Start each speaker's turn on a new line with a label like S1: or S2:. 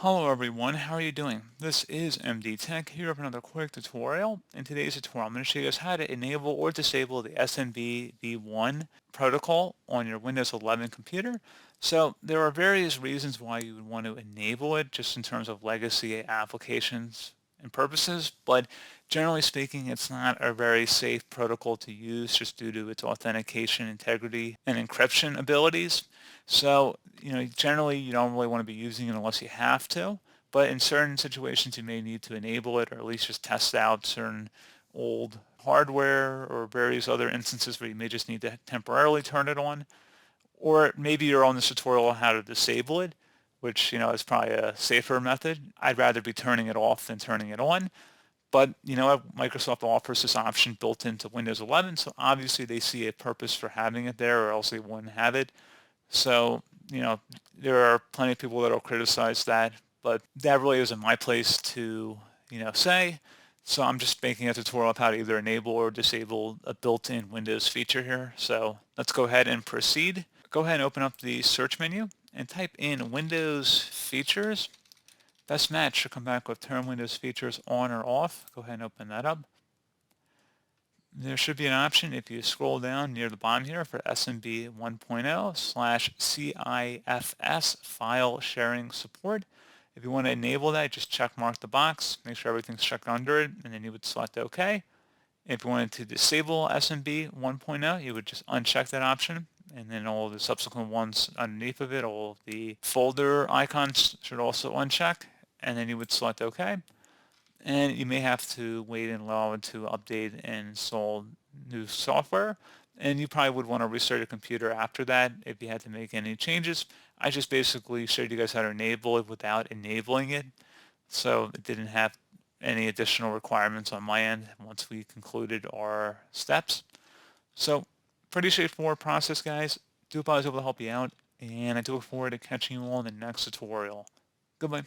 S1: Hello everyone, how are you doing? This is MD Tech here with another quick tutorial. In today's tutorial, I'm going to show you guys how to enable or disable the SMB1 protocol on your Windows 11 computer. So there are various reasons why you would want to enable it just in terms of legacy applications and purposes, but generally speaking, it's not a very safe protocol to use just due to its authentication, integrity, and encryption abilities. So, generally you don't really want to be using it unless you have to, but in certain situations you may need to enable it or at least just test out certain old hardware or various other instances where you may just need to temporarily turn it on. Or maybe you're on this tutorial on how to disable it, which, is probably a safer method. I'd rather be turning it off than turning it on. But Microsoft offers this option built into Windows 11, so obviously they see a purpose for having it there or else they wouldn't have it. So, there are plenty of people that will criticize that, but that really isn't my place to, say. So I'm just making a tutorial of how to either enable or disable a built-in Windows feature here. So let's go ahead and proceed. Go ahead and open up the search menu and type in Windows features. Best match should come back with turn Windows features on or off. Go ahead and open that up. There should be an option if you scroll down near the bottom here for SMB 1.0/CIFS file sharing support. If you want to enable that, just check mark the box, make sure everything's checked under it, and then you would select OK. If you wanted to disable SMB 1.0, you would just uncheck that option, and then all the subsequent ones underneath of it, all of the folder icons should also uncheck, and then you would select OK. And you may have to wait and allow it to update and install new software. And you probably would want to restart your computer after that if you had to make any changes. I just basically showed you guys how to enable it without enabling it. So it didn't have any additional requirements on my end once we concluded our steps. So pretty straightforward process, guys. Do hope I was able to help you out. And I do look forward to catching you all in the next tutorial. Goodbye.